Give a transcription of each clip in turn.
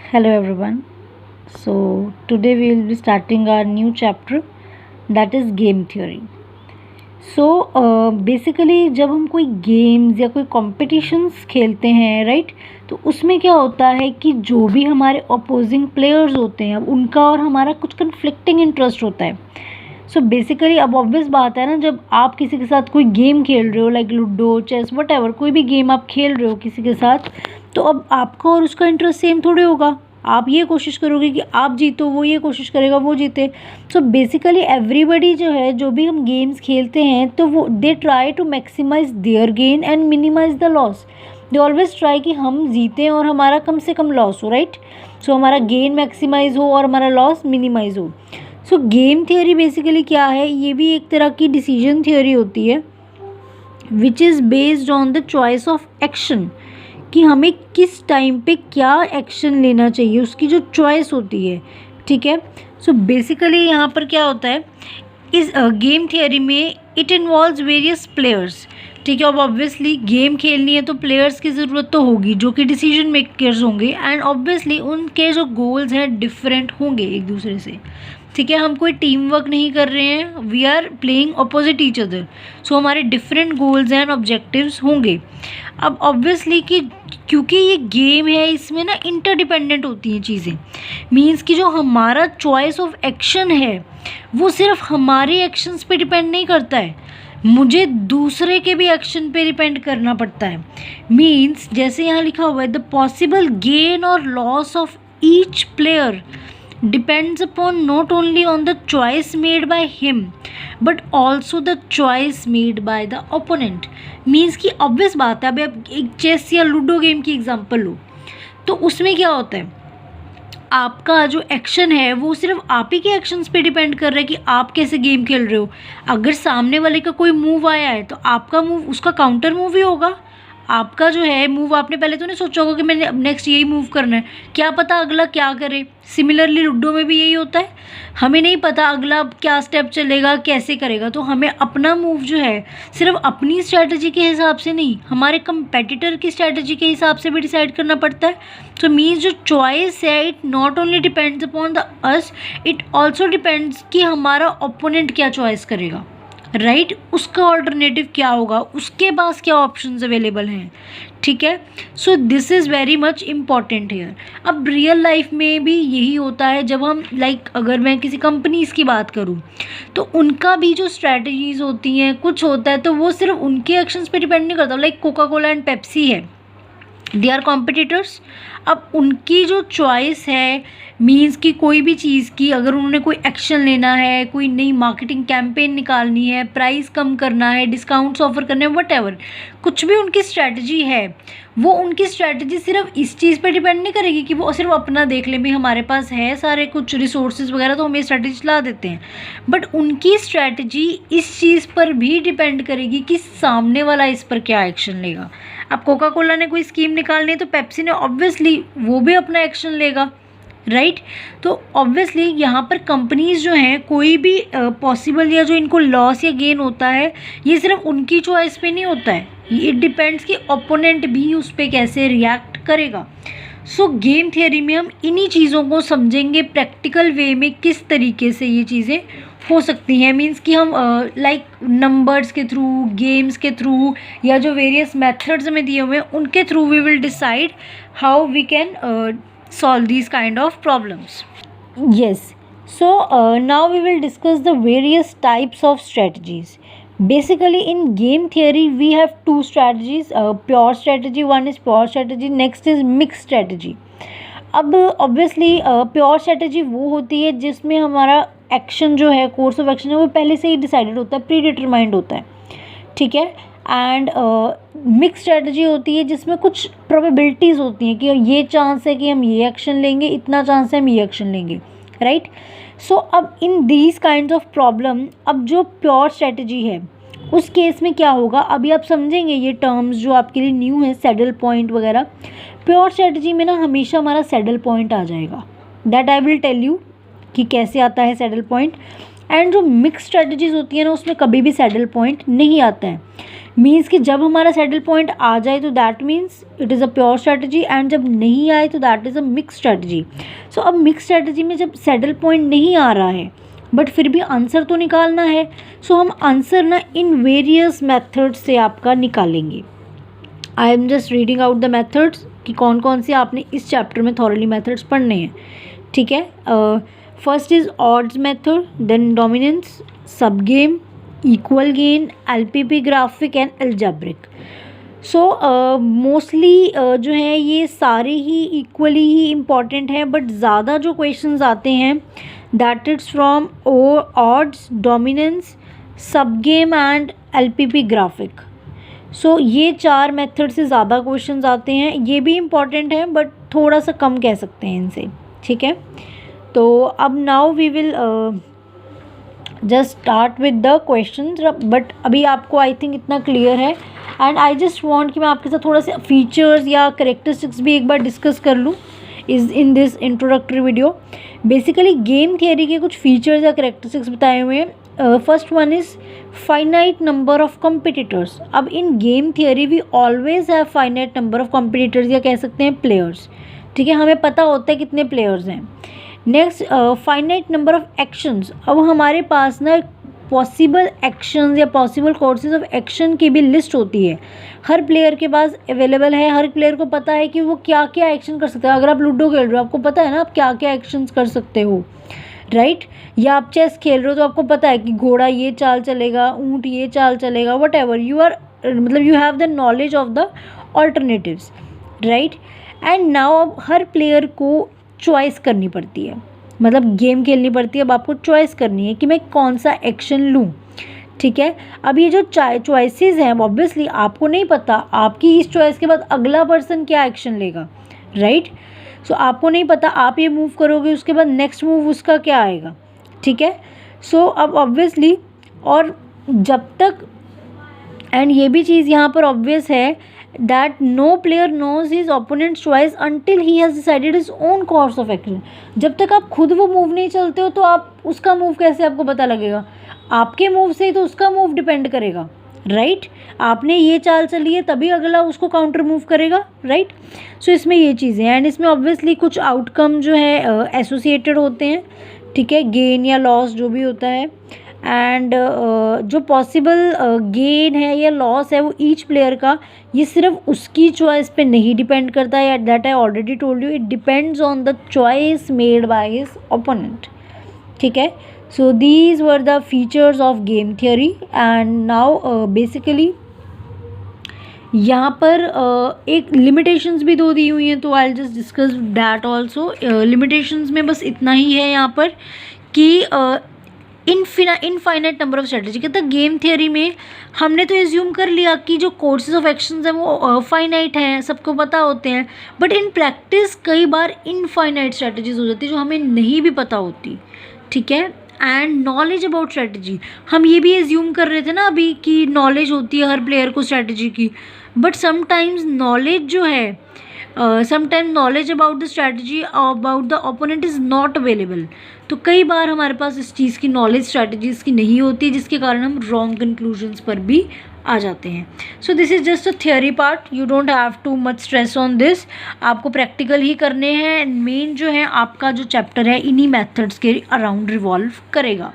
Hello everyone. So today we will be starting our new chapter, that is game theory. So basically जब हम कोई games या कोई competitions खेलते हैं राइट, तो उसमें क्या होता है कि जो भी हमारे अपोजिंग प्लेयर्स होते हैं अब उनका और हमारा कुछ कन्फ्लिक्टिंग इंटरेस्ट होता है. सो बेसिकली अब ऑब्वियस बात है ना, जब आप किसी के साथ कोई गेम खेल रहे हो like Ludo chess whatever, कोई भी गेम आप खेल रहे हो किसी के साथ, तो अब आपका और उसका इंटरेस्ट सेम थोड़े होगा. आप ये कोशिश करोगे कि आप जीतो, वो ये कोशिश करेगा वो जीते. सो बेसिकली एवरीबडी जो है, जो भी हम गेम्स खेलते हैं तो वो they try to maximise their gain and minimise the loss. They always try कि हम जीतें और हमारा कम से कम लॉस हो, राइट. सो हमारा गेन मैक्सिमाइज हो और हमारा लॉस मिनिमाइज हो. सो गेम थियोरी बेसिकली क्या है, ये भी एक तरह की डिसीजन थियोरी होती है which is based on the choice of action, कि हमें किस टाइम पे क्या एक्शन लेना चाहिए, उसकी जो चॉइस होती है. ठीक है. सो बेसिकली यहाँ पर क्या होता है, इस गेम थियोरी में इट इन्वॉल्व्स वेरियस प्लेयर्स. ठीक है. अब ऑब्वियसली गेम खेलनी है तो प्लेयर्स की ज़रूरत तो होगी जो कि डिसीजन मेकर्स होंगे, एंड ऑब्वियसली उनके जो गोल्स हैं डिफरेंट होंगे एक दूसरे से. ठीक है. हम कोई टीम वर्क नहीं कर रहे हैं, we are playing opposite each other. So हमारे डिफरेंट गोल्स एंड ऑब्जेक्टिव्स होंगे. अब ऑब्वियसली कि क्योंकि ये गेम है, इसमें ना इंटरडिपेंडेंट होती हैं चीज़ें. मीन्स कि जो हमारा चॉइस ऑफ एक्शन है वो सिर्फ हमारे एक्शंस पे डिपेंड नहीं करता है, मुझे दूसरे के भी एक्शन पे डिपेंड करना पड़ता है. मीन्स जैसे यहाँ लिखा हुआ है, द पॉसिबल गेन और loss of each player depends upon not only on the choice made by him but also the choice made by the opponent. Means कि ऑब्वियस बात है, अभी आप एक चेस या लूडो गेम की एग्जांपल लो तो उसमें क्या होता है, आपका जो एक्शन है वो सिर्फ आप ही के एक्शंस पे डिपेंड कर रहा है कि आप कैसे गेम खेल रहे हो. अगर सामने वाले का कोई मूव आया है तो आपका मूव उसका काउंटर मूव ही होगा. आपका जो है मूव, आपने पहले तो नहीं सोचा होगा कि मैंने अब नेक्स्ट यही मूव करना है, क्या पता अगला क्या करे. सिमिलरली लूडो में भी यही होता है, हमें नहीं पता अगला क्या स्टेप चलेगा कैसे करेगा, तो हमें अपना मूव जो है सिर्फ अपनी स्ट्रैटेजी के हिसाब से नहीं, हमारे कंपेटिटर की स्ट्रैटेजी के हिसाब से भी डिसाइड करना पड़ता है. तो मीन्स जो चॉइस है it not only depends upon the us, it also depends कि हमारा ओपोनेंट क्या चॉइस करेगा, राइट. उसका ऑल्टरनेटिव क्या होगा, उसके पास क्या ऑप्शंस अवेलेबल हैं. ठीक है. So this is very much important hair. अब रियल लाइफ में भी यही होता है, जब हम अगर मैं किसी कंपनीज़ की बात करूँ तो उनका भी जो स्ट्रैटेजीज़ होती हैं कुछ होता है, तो वो सिर्फ उनके एक्शंस पे डिपेंड नहीं करता. Like Coca Cola and Pepsi है, दे आर कॉम्पिटिटर्स. अब उनकी जो चॉइस है, मीन्स कि कोई भी चीज़ की अगर उन्होंने कोई एक्शन लेना है, कोई नई मार्केटिंग कैंपेन निकालनी है, प्राइस कम करना है, डिस्काउंट्स ऑफर करने हैं, वट एवर कुछ भी उनकी स्ट्रैटेजी है, वो उनकी स्ट्रैटेजी सिर्फ इस चीज़ पे डिपेंड नहीं करेगी कि वो सिर्फ अपना देख लें, भी हमारे पास है सारे कुछ रिसोर्सेज वगैरह तो हम ये स्ट्रैटेजी चला देते हैं. बट उनकी स्ट्रैटेजी इस चीज़ पर भी डिपेंड करेगी कि सामने वाला इस पर क्या एक्शन लेगा. अब कोका कोला ने कोई स्कीम निकालनी है तो पेप्सी ने ऑब्वियसली वो भी अपना एक्शन लेगा, राइट. तो ऑब्वियसली यहाँ पर कंपनीज जो हैं, कोई भी पॉसिबल या जो इनको लॉस या गेन होता है ये सिर्फ उनकी चॉइस पे नहीं होता है, इट डिपेंड्स कि ओपोनेंट भी उस पर कैसे रिएक्ट करेगा. सो गेम थियोरी में हम इन्हीं चीज़ों को समझेंगे प्रैक्टिकल वे में, किस तरीके से ये चीज़ें हो सकती हैं. मीन्स कि हम नंबर्स के थ्रू, गेम्स के थ्रू, या जो वेरियस मेथड्स हमें दिए हुए हैं उनके through we will decide how we can solve these kind of problems. Yes. So now we will discuss the various types of strategies. Basically in game theory we have two strategies, pure strategy, one is pure strategy, next is mixed strategy. अब obviously pure strategy वो होती है जिसमें हमारा action जो है, course of action है, वो पहले से ही डिसाइडेड होता है, प्री डिटरमाइंड होता है. ठीक है. एंड मिक्स स्ट्रेटजी होती है जिसमें कुछ प्रोबेबिलिटीज़ होती हैं कि ये चांस है कि हम ये एक्शन लेंगे, इतना चांस है हम ये एक्शन लेंगे, राइट. सो अब in these kind of problem, अब जो प्योर स्ट्रेटजी है उस केस में क्या होगा, अभी आप समझेंगे ये टर्म्स जो आपके लिए न्यू है, सैडल पॉइंट वगैरह. प्योर स्ट्रेटजी में ना हमेशा हमारा सैडल पॉइंट आ जाएगा, that I will tell you कि कैसे आता है सैडल पॉइंट. एंड जो मिक्स स्ट्रेटजीज़ होती है ना उसमें कभी भी सैडल पॉइंट नहीं आता है. मीन्स कि जब हमारा सैडल पॉइंट आ जाए तो that means it is a pure strategy, and जब नहीं आए तो that is a mix strategy. So अब मिक्स स्ट्रैटेजी में जब सैडल पॉइंट नहीं आ रहा है बट फिर भी आंसर तो निकालना है, सो हम आंसर ना इन वेरियस मेथड्स से आपका निकालेंगे। I am just reading out the methods कि कौन कौन से आपने इस चैप्टर में थॉरली मेथड्स पढ़ने हैं, ठीक है। First is odds method, then dominance, sub game, equal gain, LPP graphic and algebraic. So mostly जो है ये सारे ही इक्वली ही इम्पॉर्टेंट हैं, बट ज़्यादा जो क्वेश्चंस आते हैं that is from odds, dominance, sub game and LPP graphic. So ये 4 मेथड से ज़्यादा क्वेश्चंस आते हैं। ये भी इम्पॉर्टेंट हैं बट थोड़ा सा कम कह सकते हैं इनसे, ठीक है। तो अब now we will just start with the questions, but अभी आपको आई थिंक इतना क्लियर है। एंड आई जस्ट वांट कि मैं आपके साथ थोड़ा सा फीचर्स या करेक्टरिस्टिक्स भी एक बार डिस्कस कर लूँ is in this introductory video. Basically game theory के कुछ फीचर्स या करेक्टरिस्टिक्स बताए हुए हैं। First one is finite number of competitors. अब in game theory we always have finite number of competitors, या कह सकते हैं प्लेयर्स, ठीक है। हमें पता होता है कितने प्लेयर्स हैं। Next, finite number of actions. अब हमारे पास ना पॉसिबल एक्शंस या पॉसिबल कोर्सेज ऑफ एक्शन की भी लिस्ट होती है, हर प्लेयर के पास अवेलेबल है। हर प्लेयर को पता है कि वो क्या क्या एक्शन कर सकता है। अगर आप लूडो खेल रहे हो आपको पता है ना आप क्या क्या एक्शंस कर सकते हो, राइट। या आप चेस खेल रहे हो तो आपको पता है कि घोड़ा ये चाल चलेगा, ऊँट ये चाल चलेगा, वट एवर यू आर, मतलब you have the knowledge of the alternatives, right. And now अब हर प्लेयर को चॉइस करनी पड़ती है, मतलब गेम खेलनी पड़ती है। अब आपको चॉइस करनी है कि मैं कौन सा एक्शन लूँ, ठीक है। अब ये जो चॉइसेस हैं ऑब्वियसली आपको नहीं पता आपकी इस चॉइस के बाद अगला पर्सन क्या एक्शन लेगा, राइट। सो आपको नहीं पता आप ये मूव करोगे उसके बाद नेक्स्ट मूव उसका क्या आएगा, ठीक है। सो अब ऑब्वियसली, और जब तक, एंड ये भी चीज़ यहाँ पर ऑब्वियस है that no player knows his opponent's choice until he has decided his own course of action। जब तक आप खुद वो मूव नहीं चलते हो तो आप उसका मूव कैसे आपको पता लगेगा? आपके मूव से ही तो उसका मूव डिपेंड करेगा, राइट। आपने ये चाल चली है तभी अगला उसको काउंटर मूव करेगा, राइट। सो इसमें ये चीज़ें हैं, एंड इसमें ऑब्वियसली कुछ आउटकम जो है एसोसिएटेड होते हैं, ठीक है, गेन या लॉस जो भी होता है। एंड जो पॉसिबल गेन है या लॉस है वो ईच प्लेयर का, ये सिर्फ उसकी चॉइस पे नहीं डिपेंड करता है, that I already told you, it depends on the choice made by his opponent, ठीक है। So these were the features of game theory. And now basically यहाँ पर एक लिमिटेशंस भी दो दी हुई हैं, तो I just discuss that also. Limitations में बस इतना ही है यहाँ पर कि इनफाइनाइट नंबर ऑफ स्ट्रेटजी। कहता गेम थियरी में हमने तो एज्यूम कर लिया कि जो कोर्सेज ऑफ एक्शंस हैं वो फाइनाइट हैं, सबको पता होते हैं, बट इन प्रैक्टिस कई बार इनफाइनाइट स्ट्रेटजीज हो जाती है जो हमें नहीं भी पता होती, ठीक है। एंड नॉलेज अबाउट स्ट्रेटजी, हम ये भी एज्यूम कर रहे थे ना अभी कि नॉलेज होती है हर प्लेयर को स्ट्रेटजी की, बट समटाइम्स नॉलेज जो है, sometimes knowledge about the strategy about the opponent is not available. तो कई बार हमारे पास इस चीज़ की नॉलेज स्ट्रैटेजीज़ की नहीं होती, जिसके कारण हम रॉन्ग कंक्लूजन्स पर भी आ जाते हैं। So this is just a theory part, you don't have too much stress on this. आपको प्रैक्टिकल ही करने हैं, एंड मेन जो है आपका जो चैप्टर है इन्हीं मेथड्स के अराउंड रिवॉल्व करेगा।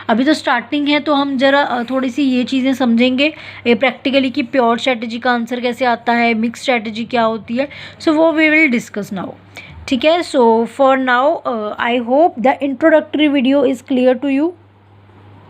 अभी तो स्टार्टिंग है तो हम ज़रा थोड़ी सी ये चीज़ें समझेंगे ये प्रैक्टिकली कि प्योर स्ट्रैटेजी का आंसर कैसे आता है, मिक्स स्ट्रैटेजी क्या होती है, सो वो वी विल डिस्कस नाउ, ठीक है। So for now I hope the introductory video is clear to you.